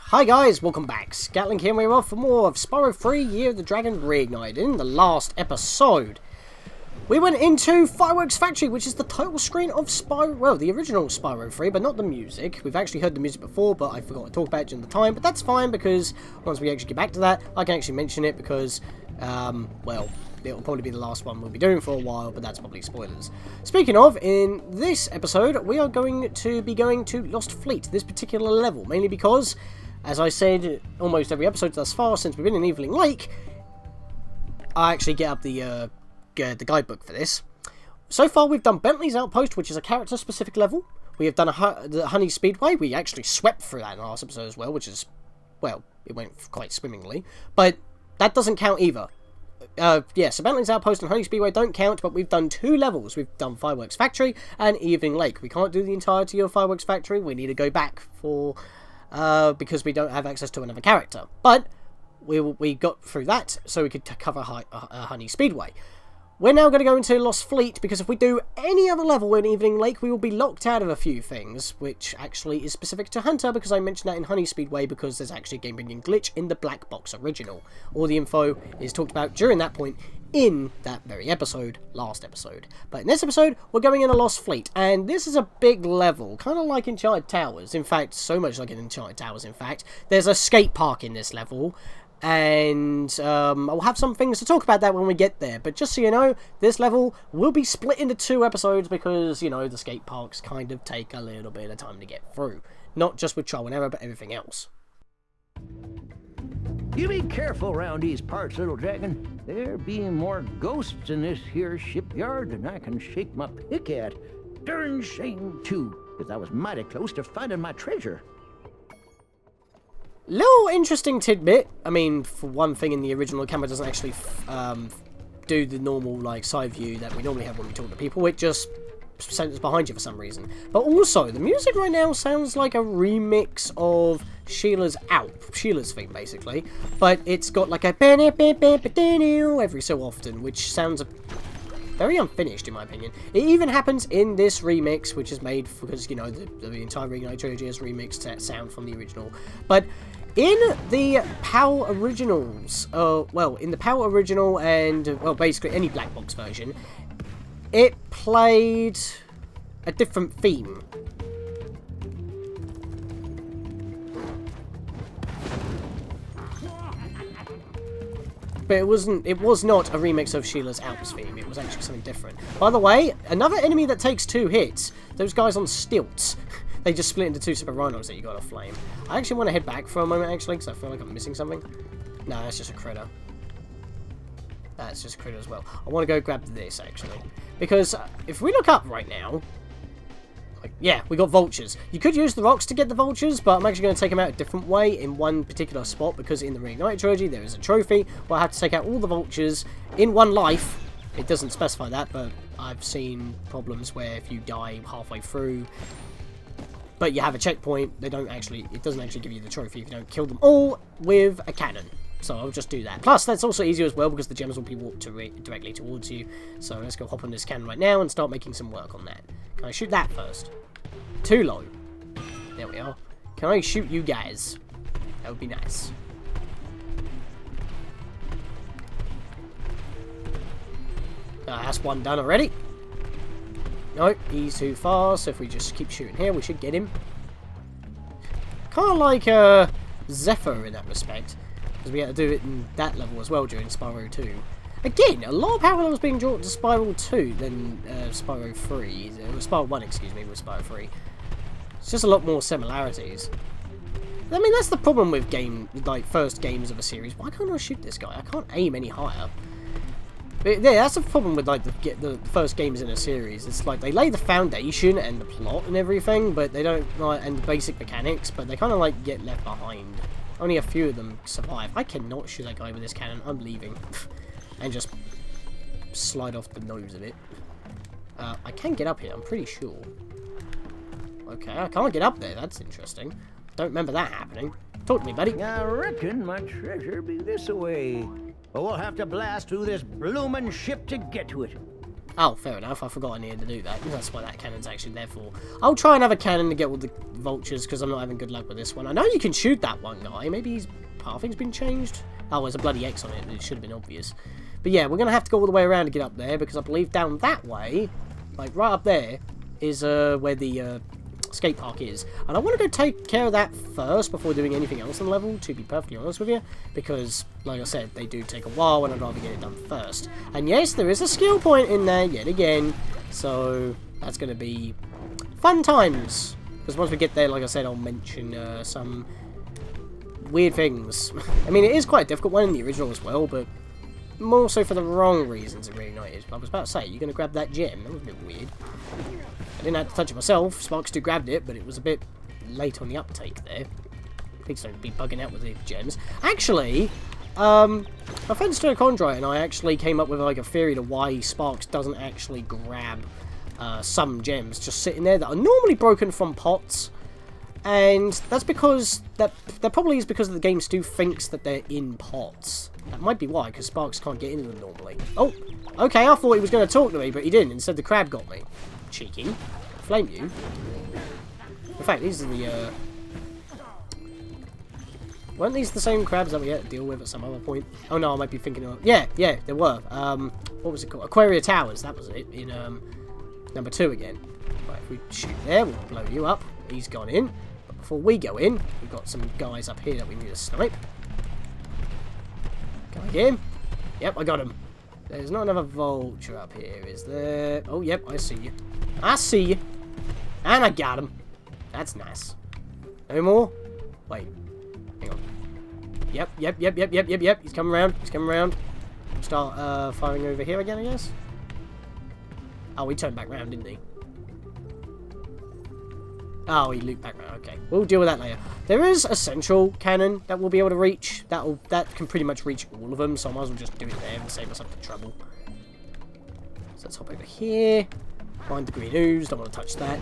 Hi guys, welcome back. Scatlink here, and we're off for more of Spyro 3 Year of the Dragon Reignited. In the last episode, we went into Fireworks Factory, which is the title screen of Spyro, well, the original Spyro 3, but not the music. We've actually heard the music before, but I forgot to talk about it during the time, but that's fine, because once we actually get back to that, I can actually mention it, because, well, it'll probably be the last one we'll be doing for a while, but that's probably spoilers. Speaking of, in this episode, we are going to be going to Lost Fleet, this particular level, mainly because, as I said, almost every episode thus far since we've been in Evening Lake, I actually get up the guidebook for this. So far, we've done Bentley's Outpost, which is a character-specific level. We have done the Honey Speedway. We actually swept through that in the last episode as well, which is, well, it went quite swimmingly. But that doesn't count either. Yeah, so Bentley's Outpost and Honey Speedway don't count, but we've done 2 levels. We've done Fireworks Factory and Evening Lake. We can't do the entirety of Fireworks Factory. We need to go back for... because we don't have access to another character. But we got through that, so we could cover Honey Speedway. We're now going to go into Lost Fleet, because if we do any other level in Evening Lake, we will be locked out of a few things, which actually is specific to Hunter, because I mentioned that in Honey Speedway, because there's actually a game-bringing glitch in the Black Box original. All the info is talked about during that point in that very episode, last episode. But in this episode, we're going into Lost Fleet, and this is a big level, kind of like Enchanted Towers. In fact, so much like in Enchanted Towers, in fact. There's a skate park in this level, and I'll have some things to talk about that when we get there. But just so you know, this level will be split into 2 episodes, because, you know, the skate parks kind of take a little bit of time to get through. Not just with trial and error, but everything else. You be careful round these parts, little dragon. There be more ghosts in this here shipyard than I can shake my pick at. Darn shame, too, because I was mighty close to finding my treasure. Little interesting tidbit. I mean, for one thing, in the original, the camera doesn't actually do the normal, like, side view that we normally have when we talk to people. It just centers behind you for some reason. But also, the music right now sounds like a remix of Sheila's theme, basically. But it's got like a every so often, which sounds very unfinished, in my opinion. It even happens in this remix, which is made because, you know, the entire Reignited trilogy has remixed that sound from the original. But in the PAL originals, well, in the PAL original and, well, basically any black box version, it played a different theme. But it was not a remix of Sheila's Alps theme. It was actually something different. By the way, another enemy that takes 2 hits, those guys on stilts. They just split into 2 separate rhinos that you got to flame. I actually want to head back for a moment, actually, because I feel like I'm missing something. No, that's just a critter. That's just a critter as well. I want to go grab this, actually. Because if we look up right now... like, yeah, we got vultures. You could use the rocks to get the vultures, but I'm actually going to take them out a different way in one particular spot, because in the Reignited trilogy there is a trophy where I have to take out all the vultures in 1 life. It doesn't specify that, but I've seen problems where if you die halfway through... but you have a checkpoint, it doesn't actually give you the trophy if you don't kill them all with a cannon. So I'll just do that. Plus, that's also easier as well, because the gems will be walked directly towards you. So let's go hop on this cannon right now and start making some work on that. Can I shoot that first? Too low. There we are. Can I shoot you guys? That would be nice. That's 1 done already. Nope, he's too far, so if we just keep shooting here, we should get him. Kind of like Zephyr in that respect, because we had to do it in that level as well during Spyro 2. Again, a lot of parallels being drawn to Spyro 2 than Spyro 3. Spyro 1, excuse me, with Spyro 3. It's just a lot more similarities. I mean, that's the problem with first games of a series. Why can't I shoot this guy? I can't aim any higher. But yeah, that's the problem with like the first games in a series. It's like they lay the foundation and the plot and everything, but they don't and the basic mechanics, but they kind of like get left behind. Only a few of them survive. I cannot shoot that guy with this cannon. I'm leaving, and just slide off the nose of it. I can get up here. I'm pretty sure. Okay, I can't get up there. That's interesting. Don't remember that happening. Talk to me, buddy. I reckon my treasure be this away. But we'll have to blast through this bloomin' ship to get to it. Oh, fair enough. I forgot I needed to do that. That's what that cannon's actually there for. I'll try another cannon to get all the vultures, because I'm not having good luck with this one. I know you can shoot that one guy. Maybe his pathing's been changed? Oh, there's a bloody X on it. It should have been obvious. But yeah, we're going to have to go all the way around to get up there, because I believe down that way, like right up there, is where the skate park is. And I want to go take care of that first before doing anything else on the level, to be perfectly honest with you, because like I said, they do take a while and I'd rather get it done first. And yes, there is a skill point in there yet again, so that's going to be fun times, because once we get there, like I said, I'll mention some weird things. I mean, it is quite a difficult one in the original as well, but more so for the wrong reasons in Reignited. I was about to say, you're going to grab that gem. That was a bit weird. I didn't have to touch it myself. Sparks2 grabbed it, but it was a bit late on the uptake there. Please don't be bugging out with the gems. Actually, my friend Sturcondrite and I actually came up with like a theory to why Sparks doesn't actually grab some gems just sitting there that are normally broken from pots. And that's because that probably is because the game still thinks that they're in pots. That might be why, because Sparks can't get into them normally. Oh, okay, I thought he was going to talk to me, but he didn't. Instead, the crab got me. Cheeky. Flame you. In fact, these are the, weren't these the same crabs that we had to deal with at some other point? Oh no, I might be thinking of... Yeah, they were. What was it called? Aquaria Towers, that was it, in, number 2 again. Right, if we shoot there, we'll blow you up. He's gone in. But before we go in, we've got some guys up here that we need to snipe. Can I get him? Yep, I got him. There's not another vulture up here, is there? Oh, yep, I see you. I see you. And I got him. That's nice. No more? Wait. Hang on. Yep. He's coming around. Start firing over here again, I guess. Oh, he turned back round, didn't he? Oh, he looped back round. Okay, we'll deal with that later. There is a central cannon that we'll be able to reach. That can pretty much reach all of them, so I might as well just do it there and save us up the trouble. So let's hop over here. Find the green ooze. Don't want to touch that.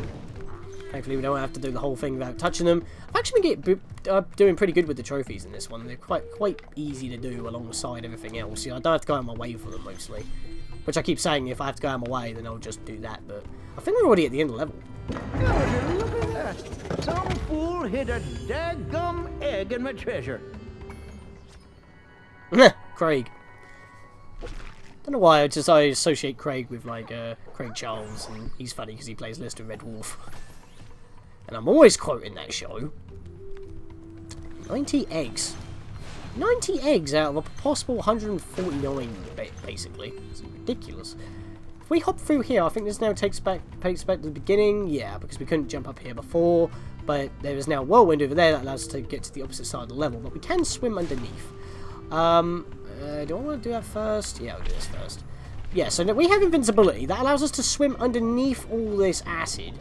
Thankfully, we don't have to do the whole thing without touching them. I've actually been doing pretty good with the trophies in this one. They're quite easy to do alongside everything else. Yeah, I don't have to go out of my way for them mostly. Which I keep saying, if I have to go out of my way, then I'll just do that. But I think we're already at the end of the level. God, look at that. Some fool hid a daggum egg in my treasure. Craig. Don't know why I associate Craig with like Craig Charles, and he's funny because he plays Lister Red Wolf. And I'm always quoting that show. 90 eggs. 90 eggs out of a possible 149, basically. It's ridiculous. If we hop through here, I think this now takes back to the beginning. Yeah, because we couldn't jump up here before. But there is now a whirlwind over there that allows us to get to the opposite side of the level. But we can swim underneath. Do I want to do that first? Yeah, I'll do this first. Yeah, so we have invincibility. That allows us to swim underneath all this acid.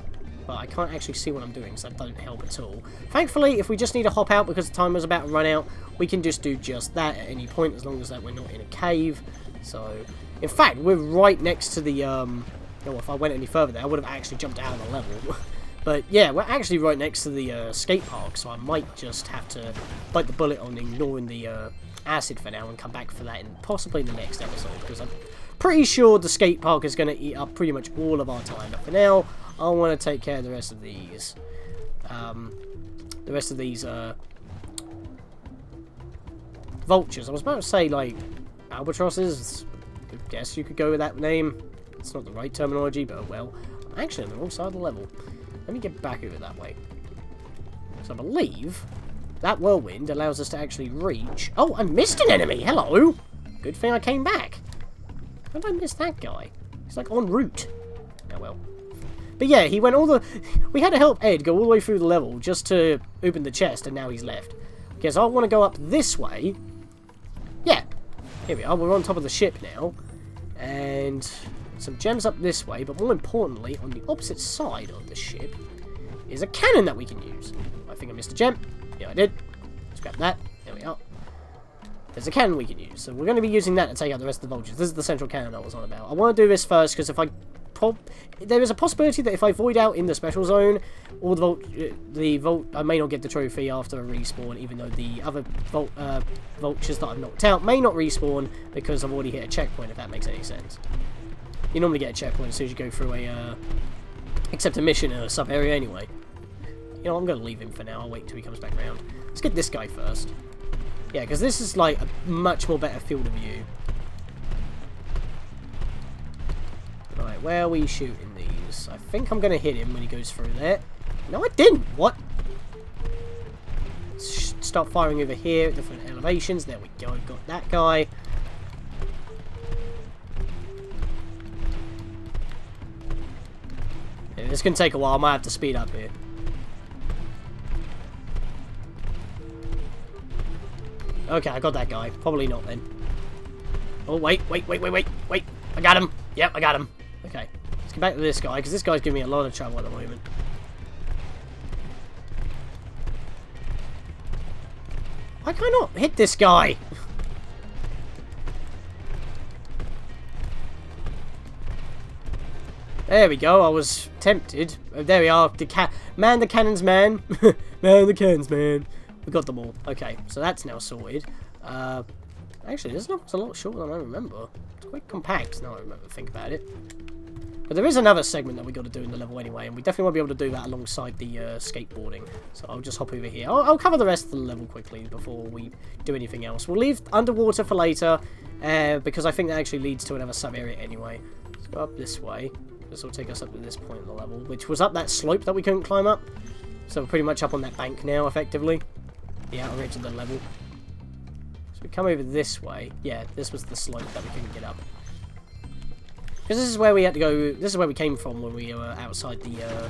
But I can't actually see what I'm doing, so that doesn't help at all. Thankfully, if we just need to hop out because the timer's about to run out, we can just do just that at any point, as long as that we're not in a cave. So, in fact, we're right next to the, oh, if I went any further there, I would have actually jumped out of the level. But, yeah, we're actually right next to the skate park, so I might just have to bite the bullet on ignoring the acid for now and come back for that in possibly in the next episode, because I'm pretty sure the skate park is going to eat up pretty much all of our time. But for now, I want to take care of the rest of these. Vultures. I was about to say, like, albatrosses. I guess you could go with that name. It's not the right terminology, but oh well. I'm actually on the wrong side of the level. Let me get back over that way. So I believe that whirlwind allows us to actually reach... Oh, I missed an enemy! Hello! Good thing I came back. How did I miss that guy? He's like en route. Oh well. But yeah, he went all the... We had to help Ed go all the way through the level just to open the chest, and now he's left. Okay, so I want to go up this way. Yeah. Here we are. We're on top of the ship now. And some gems up this way, but more importantly, on the opposite side of the ship is a cannon that we can use. I think I missed a gem. Yeah, I did. Let's grab that. There we are. There's a cannon we can use, so we're going to be using that to take out the rest of the vultures. This is the central cannon I was on about. I want to do this first, because if I... There is a possibility that if I void out in the special zone, all I may not get the trophy after a respawn, even though the other vultures that I've knocked out may not respawn, because I've already hit a checkpoint, if that makes any sense. You normally get a checkpoint as soon as you go through a, accept a mission in a sub-area anyway. You know, I'm going to leave him for now. I'll wait till he comes back around. Let's get this guy first. Yeah, because this is, like, a much more better field of view. Right, where are we shooting these? I think I'm going to hit him when he goes through there. No, I didn't! What? Let's start firing over here at different elevations. There we go. Got that guy. Yeah, this can take a while. I might have to speed up here. Okay, I got that guy. Probably not then. Oh, wait. I got him. Yep, I got him. Okay, let's get back to this guy, because this guy's giving me a lot of trouble at the moment. Why can I not hit this guy? There we go, I was tempted. There we are, man the cannons man. Man the cannons man. We got them all. Okay, so that's now sorted. Actually, this level's a lot shorter than I remember. It's quite compact now I remember to think about it. But there is another segment that we got to do in the level anyway, and we definitely won't be able to do that alongside the skateboarding. So I'll just hop over here. I'll cover the rest of the level quickly before we do anything else. We'll leave underwater for later, because I think that actually leads to another sub-area anyway. Let's go up this way. This will take us up to this point of the level, which was up that slope that we couldn't climb up. So we're pretty much up on that bank now, effectively. The outer edge of the level. So we come over this way. Yeah, this was the slope that we couldn't get up. Because this is where we had to go. This is where we came from when we were outside the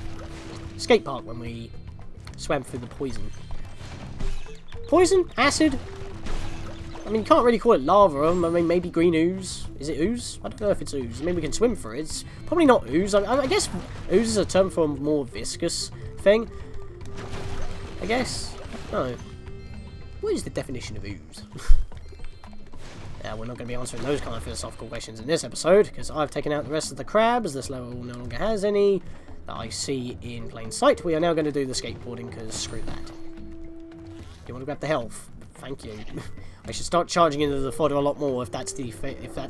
skate park when we swam through the poison. Poison? Acid? I mean, you can't really call it lava. I mean, maybe green ooze. Is it ooze? I don't know if it's ooze. I mean, we can swim through it. It's probably not ooze. I guess ooze is a term for a more viscous thing. I guess. No. What is the definition of ooze? Yeah, we're not going to be answering those kind of philosophical questions in this episode, because I've taken out the rest of the crabs. This level no longer has any that I see in plain sight. We are now going to do the skateboarding, because screw that. You want to grab the health? Thank you. I should start charging into the fodder a lot more if that's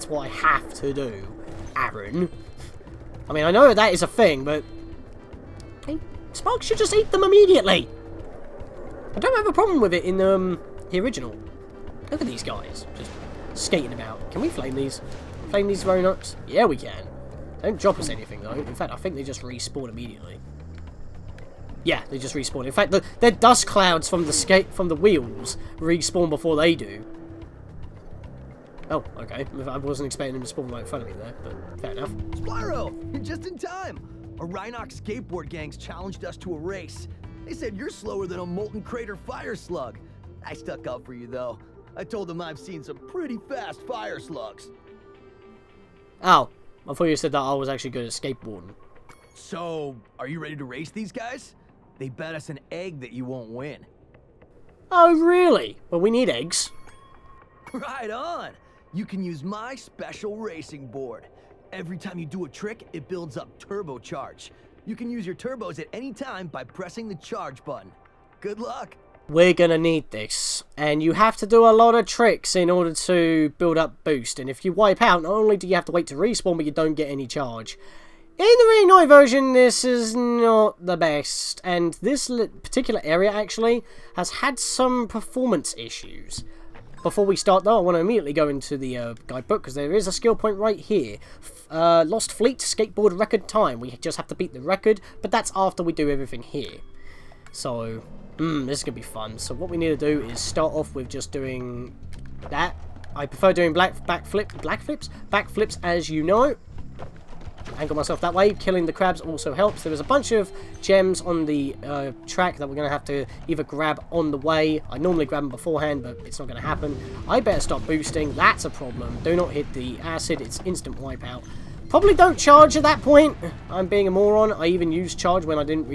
what I have to do, Aaron. I mean, I know that is a thing, but hey, Spark should just eat them immediately. I don't have a problem with it in the original. Look at these guys, just skating about. Can we flame these? Flame these Roanoks? Yeah, we can. Don't drop us anything though. In fact, I think they just respawn immediately. Yeah, they just respawn. In fact, their dust clouds from the wheels respawn before they do. Oh, okay. I wasn't expecting them to spawn right in front of me there, but fair enough. Spyro, you're just in time. A Rhinox skateboard gang's challenged us to a race. They said you're slower than a molten crater fire slug. I stuck up for you though. I told them I've seen some pretty fast fire slugs. Oh, I thought you said that I was actually good at skateboarding. So, are you ready to race these guys? They bet us an egg that you won't win. Oh, really? Well, we need eggs. Right on. You can use my special racing board. Every time you do a trick, it builds up turbocharge. You can use your turbos at any time by pressing the charge button. Good luck. We're gonna need this, and you have to do a lot of tricks in order to build up boost, and if you wipe out, not only do you have to wait to respawn, but you don't get any charge. In the Reignited version, this is not the best, and this particular area actually has had some performance issues. Before we start though, I want to immediately go into the guidebook, because there is a skill point right here. Lost Fleet skateboard record time. We just have to beat the record, but that's after we do everything here. So, this is going to be fun. So what we need to do is start off with just doing that. I prefer doing backflips, as you know. Angle myself that way. Killing the crabs also helps. There is a bunch of gems on the track that we're going to have to either grab on the way. I normally grab them beforehand, but it's not going to happen. I better stop boosting. That's a problem. Do not hit the acid. It's instant wipeout. Probably don't charge at that point. I'm being a moron. I even used charge when I didn't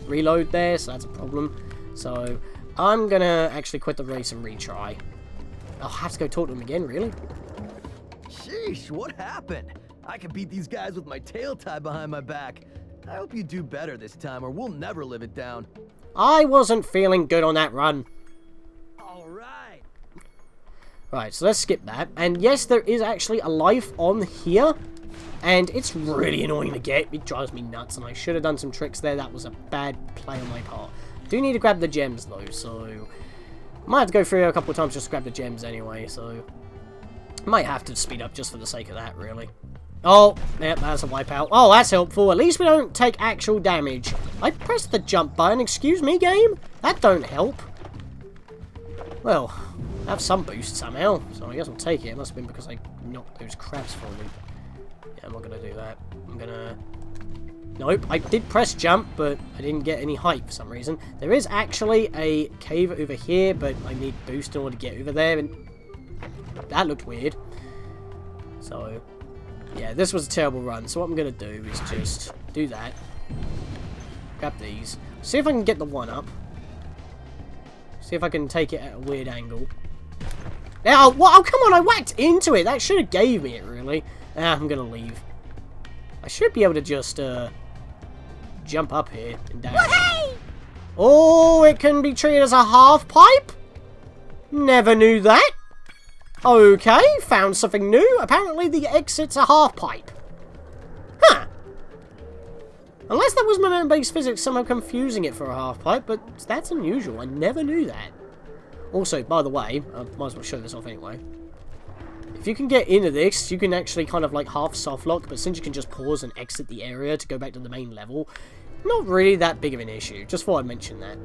reload there, so that's a problem. So I'm going to actually quit the race and retry. I'll have to go talk to him again, really? Sheesh, what happened? I can beat these guys with my tail tied behind my back. I hope you do better this time, or we'll never live it down. I wasn't feeling good on that run. Alright. Right, so let's skip that. And yes, there is actually a life on here. And it's really annoying to get. It drives me nuts, and I should have done some tricks there. That was a bad play on my part. Do need to grab the gems, though, so... might have to go through a couple of times just to grab the gems anyway, so... might have to speed up just for the sake of that, really. Oh, yep, that's a wipeout. Oh, that's helpful. At least we don't take actual damage. I pressed the jump button. Excuse me, game? That don't help. Well, I have some boost somehow, so I guess I'll take it. It must have been because I knocked those crabs for me. Yeah, I'm not going to do that. I'm going to... nope, I did press jump, but I didn't get any height for some reason. There is actually a cave over here, but I need boost in order to get over there, and that looked weird. So... yeah, this was a terrible run, so what I'm going to do is just do that. Grab these. See if I can get the one up. See if I can take it at a weird angle. Now, oh, come on, I whacked into it. That should have gave me it, really. I'm going to leave. I should be able to just jump up here and down. Oh, it can be treated as a half pipe? Never knew that. Okay, found something new. Apparently the exit's a half pipe. Huh. Unless that was momentum-based physics somehow confusing it for a half pipe, but that's unusual. I never knew that. Also, by the way, I might as well show this off anyway. If you can get into this, you can actually kind of like half soft lock, but since you can just pause and exit the area to go back to the main level, not really that big of an issue. Just thought I'd mention that.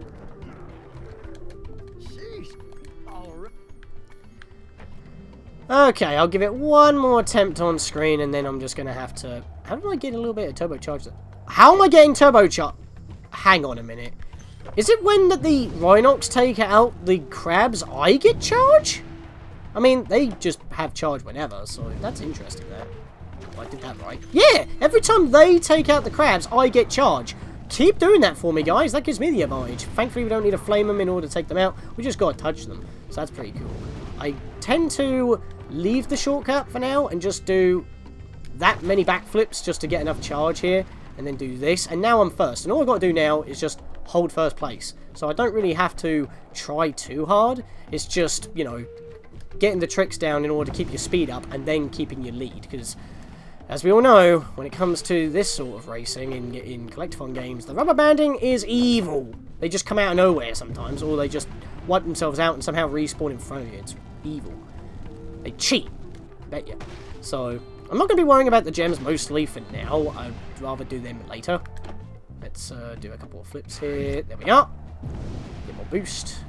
Okay, I'll give it one more attempt on screen, and then I'm just going to have to... how do I get a little bit of turbocharge? How am I getting turbocharge? Hang on a minute. Is it when that the Rhinox take out the crabs, I get charge? I mean, they just have charge whenever, so that's interesting there. Oh, I did that right. Yeah! Every time they take out the crabs, I get charge. Keep doing that for me, guys. That gives me the advantage. Thankfully, we don't need to flame them in order to take them out. We just got to touch them. So that's pretty cool. I tend to leave the shortcut for now and just do that many backflips just to get enough charge here. And then do this. And now I'm first. And all I've got to do now is just hold first place. So I don't really have to try too hard. It's just, you know, getting the tricks down in order to keep your speed up and then keeping your lead. Because, as we all know, when it comes to this sort of racing in collectathon games, the rubber banding is evil. They just come out of nowhere sometimes, or they just wipe themselves out and somehow respawn in front of you. It's evil. They cheat. Bet you. So, I'm not going to be worrying about the gems mostly for now. I'd rather do them later. Let's do a couple of flips here. There we are. Get more boost.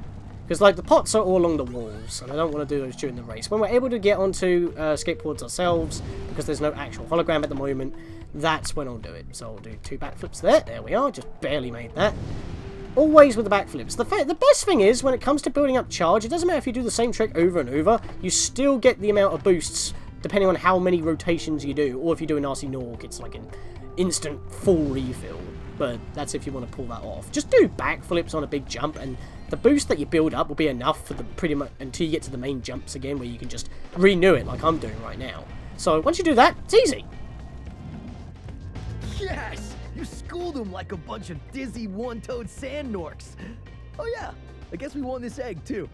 Because, like, the pots are all along the walls, and I don't want to do those during the race. When we're able to get onto skateboards ourselves, because there's no actual hologram at the moment, that's when I'll do it. So I'll do 2 backflips there. There we are. Just barely made that. Always with the backflips. The best thing is, when it comes to building up charge, it doesn't matter if you do the same trick over and over, you still get the amount of boosts, depending on how many rotations you do. Or if you do an RC Nork, it's like an instant full refill. But that's if you want to pull that off. Just do backflips on a big jump, and the boost that you build up will be enough for the pretty much until you get to the main jumps again, where you can just renew it like I'm doing right now. So once you do that, it's easy. Yes! You schooled them like a bunch of dizzy one-toed sand norks. Oh yeah, I guess we won this egg too.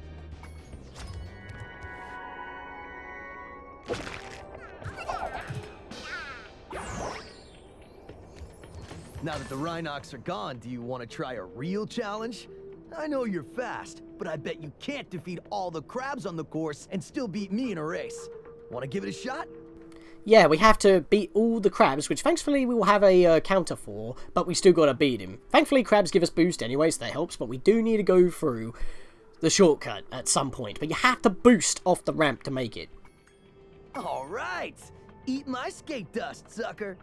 Now that the Rhinox are gone, do you want to try a real challenge? I know you're fast, but I bet you can't defeat all the crabs on the course and still beat me in a race. Want to give it a shot? Yeah, we have to beat all the crabs, which thankfully we will have a counter for, but we still got to beat him. Thankfully, crabs give us boost anyway, so that helps, but we do need to go through the shortcut at some point. But you have to boost off the ramp to make it. All right! Eat my skate dust, sucker!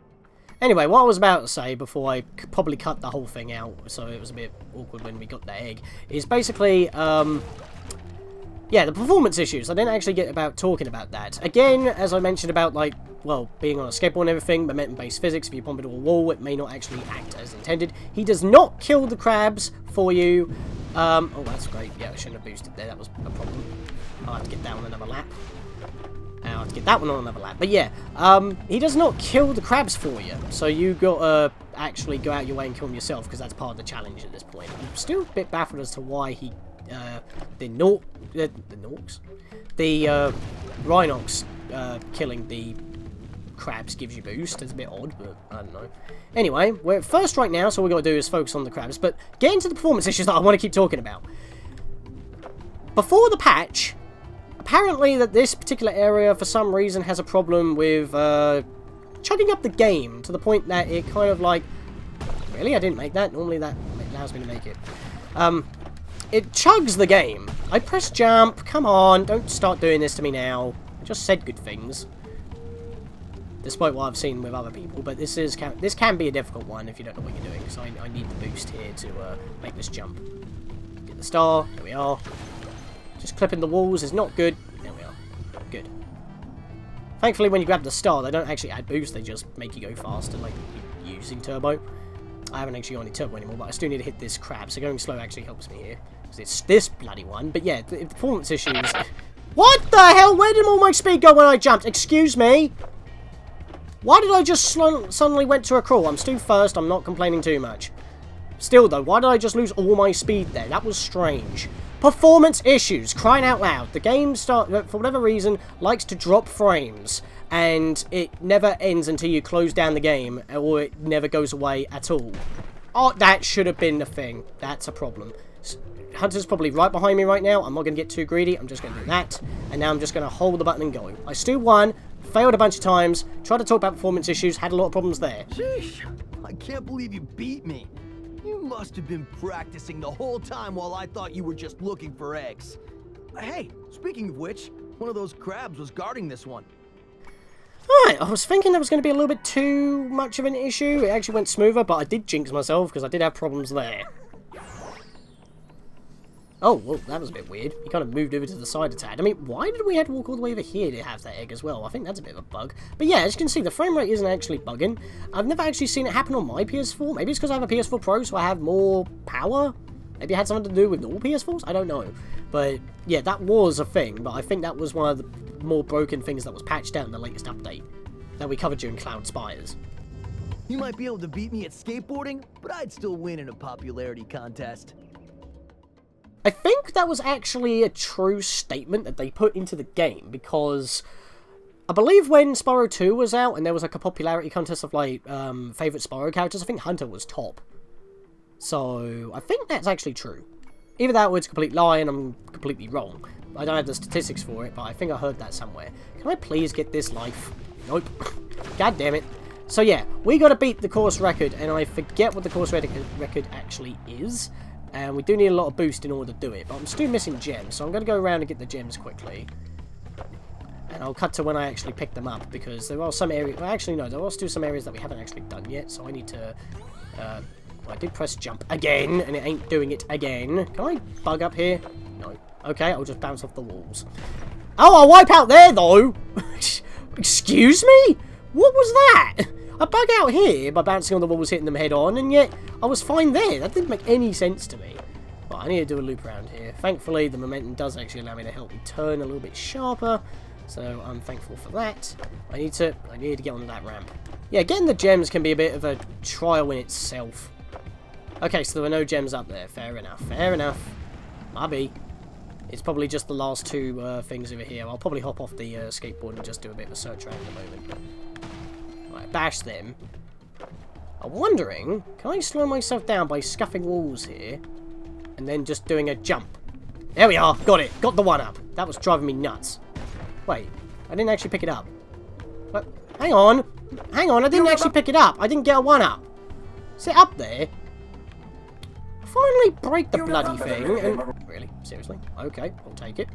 Anyway, what I was about to say before I probably cut the whole thing out, so it was a bit awkward when we got the egg, is basically, yeah, the performance issues. I didn't actually get about talking about that. Again, as I mentioned about, like, well, being on a skateboard and everything, momentum-based physics, if you bump into a wall, it may not actually act as intended. He does not kill the crabs for you. Oh, that's great. Yeah, I shouldn't have boosted there. That was a problem. I'll have to get that on another lap. I'll have to get that one on another lap. But yeah, he does not kill the crabs for you. So you got to actually go out your way and kill them yourself, because that's part of the challenge at this point. I'm still a bit baffled as to why he, the Rhinox killing the crabs gives you boost. It's a bit odd, but I don't know. Anyway, we're at first right now, so all we got to do is focus on the crabs. But get into the performance issues that I want to keep talking about. Before the patch, apparently that this particular area, for some reason, has a problem with chugging up the game to the point that it kind of like... Really? I didn't make that? Normally that allows me to make it. It chugs the game. I press jump. Come on, don't start doing this to me now. I just said good things. Despite what I've seen with other people, but this can be a difficult one if you don't know what you're doing. So I need the boost here to make this jump. Get the star. There we are. Just clipping the walls is not good. There we are. Good. Thankfully, when you grab the star, they don't actually add boost. They just make you go faster, like using turbo. I haven't actually got any turbo anymore, but I still need to hit this crab. So going slow actually helps me here. Because it's this bloody one. But yeah, the performance issues... What the hell? Where did all my speed go when I jumped? Excuse me? Why did I just suddenly went to a crawl? I'm still first. I'm not complaining too much. Still, though, why did I just lose all my speed there? That was strange. Performance issues. Crying out loud. The game, for whatever reason, likes to drop frames. And it never ends until you close down the game. Or it never goes away at all. Oh, that should have been the thing. That's a problem. Hunter's probably right behind me right now. I'm not going to get too greedy. I'm just going to do that. And now I'm just going to hold the button and go. I still won. Failed a bunch of times. Tried to talk about performance issues. Had a lot of problems there. Sheesh. I can't believe you beat me. You must have been practicing the whole time while I thought you were just looking for eggs. Hey, speaking of which, one of those crabs was guarding this one. Alright, I was thinking that was going to be a little bit too much of an issue. It actually went smoother, but I did jinx myself because I did have problems there. Oh, well, that was a bit weird. He kind of moved over to the side a tad. I mean, why did we have to walk all the way over here to have that egg as well? I think that's a bit of a bug. But yeah, as you can see, the frame rate isn't actually bugging. I've never actually seen it happen on my PS4. Maybe it's because I have a PS4 Pro, so I have more power. Maybe it had something to do with all PS4s? I don't know. But yeah, that was a thing. But I think that was one of the more broken things that was patched out in the latest update that we covered during Cloud Spires. You might be able to beat me at skateboarding, but I'd still win in a popularity contest. I think that was actually a true statement that they put into the game, because I believe when Spyro 2 was out and there was like a popularity contest of like favourite Spyro characters, I think Hunter was top. So I think that's actually true. Either that or it's a complete lie and I'm completely wrong. I don't have the statistics for it, but I think I heard that somewhere. Can I please get this life? Nope. God damn it. So yeah, we got to beat the course record, and I forget what the course record actually is. And we do need a lot of boost in order to do it, but I'm still missing gems, so I'm going to go around and get the gems quickly. And I'll cut to when I actually pick them up, because there are some areas... Well, actually, no, there are still some areas that we haven't actually done yet, so I need to... well, I did press jump again, and it ain't doing it again. Can I bug up here? No. Okay, I'll just bounce off the walls. Oh, I'll wipe out there, though! Excuse me? What was that? I bug out here by bouncing on the walls, hitting them head on, and yet I was fine there. That didn't make any sense to me. But I need to do a loop around here. Thankfully, the momentum does actually allow me to help me turn a little bit sharper, so I'm thankful for that. I need to get on that ramp. Yeah, getting the gems can be a bit of a trial in itself. Okay, so there were no gems up there. Fair enough. Fair enough. Maybe. It's probably just the last two things over here. I'll probably hop off the skateboard and just do a bit of a search around in a moment. Right, bash them. I'm wondering, can I slow myself down by scuffing walls here? And then just doing a jump. There we are. Got it. Got the one up. That was driving me nuts. Wait, I didn't actually pick it up. What? Hang on. Hang on, I didn't actually pick it up. I didn't get a one up. Is it up there? Finally break the bloody thing. And... Really? Seriously? Okay, I'll take it.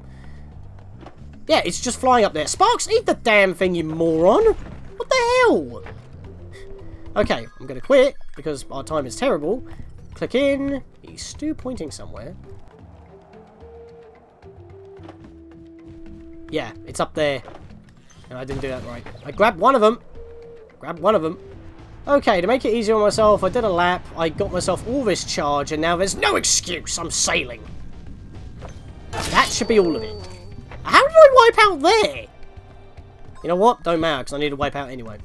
Yeah, it's just flying up there. Sparks, eat the damn thing, you moron. What the hell? Okay, I'm going to quit because our time is terrible. Click in. He's still pointing somewhere. Yeah, it's up there. And I didn't do that right. I grabbed one of them. Grabbed one of them. Okay, to make it easier on myself, I did a lap. I got myself all this charge, and now there's no excuse. I'm sailing. That should be all of it. How did I wipe out there? You know what? Don't matter, because I need to wipe out anyway.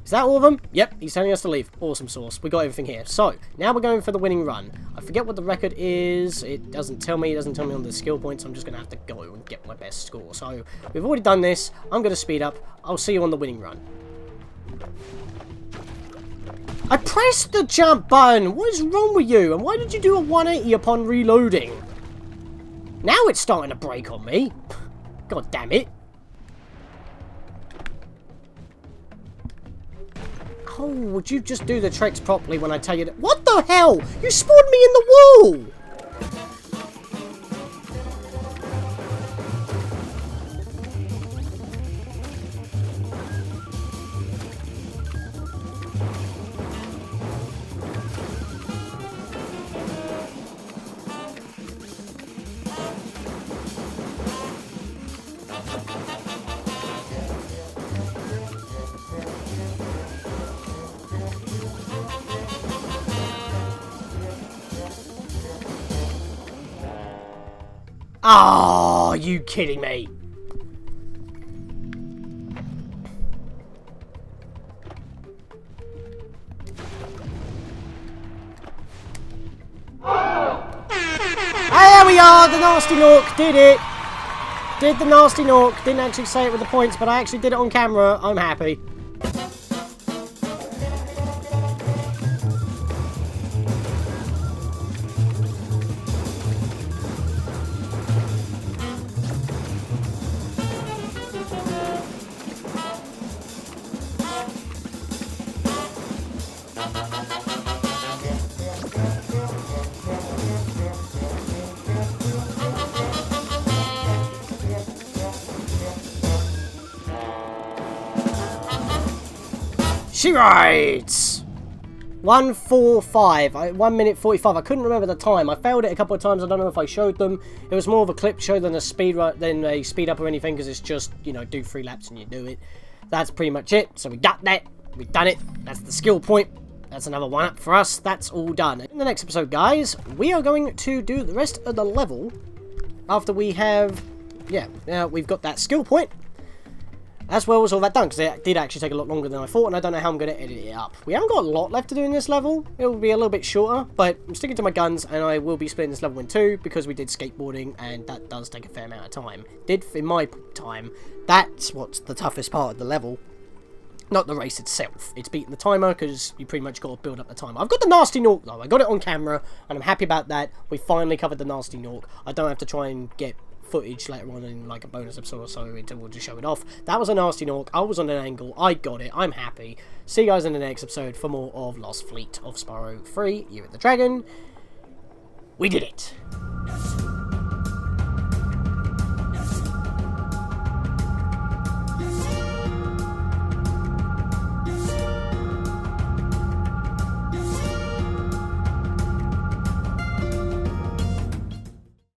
Is that all of them? Yep, he's telling us to leave. Awesome sauce. We got everything here. So, now we're going for the winning run. I forget what the record is. It doesn't tell me. It doesn't tell me on the skill points. I'm just going to have to go and get my best score. So, we've already done this. I'm going to speed up. I'll see you on the winning run. I pressed the jump button! What is wrong with you? And why did you do a 180 upon reloading? Now it's starting to break on me. God damn it. Oh, would you just do the tricks properly when I tell you that? What the hell? You spawned me in the wall! Oh, are you kidding me? There we are, the nasty Nork did it. Did the nasty Nork. Didn't actually say it with the points, but I actually did it on camera. I'm happy. She writes 1:45. 1 minute 45. I couldn't remember the time. I failed it a couple of times. I don't know if I showed them. It was more of a clip show than a speed up or anything, because it's just, you know, do 3 laps and you do it. That's pretty much it. So we got that. We've done it. That's the skill point. That's another 1 up for us. That's all done. In the next episode, guys, we are going to do the rest of the level after we have, we've got that skill point. As well as all that done, because it did actually take a lot longer than I thought, and I don't know how I'm going to edit it up. We haven't got a lot left to do in this level. It will be a little bit shorter, but I'm sticking to my guns, and I will be splitting this level in 2, because we did skateboarding, and that does take a fair amount of time. In my time, that's what's the toughest part of the level. Not the race itself. It's beating the timer, because you pretty much got to build up the timer. I've got the nasty Nork, though. I got it on camera, and I'm happy about that. We finally covered the nasty Nork. I don't have to try and get footage later on in like a bonus episode or so until we'll just show it off. That was a nasty Nork. I was on an angle. I got it. I'm happy. See you guys in the next episode for more of Lost Fleet of Spyro 3, Year of the Dragon. We did it.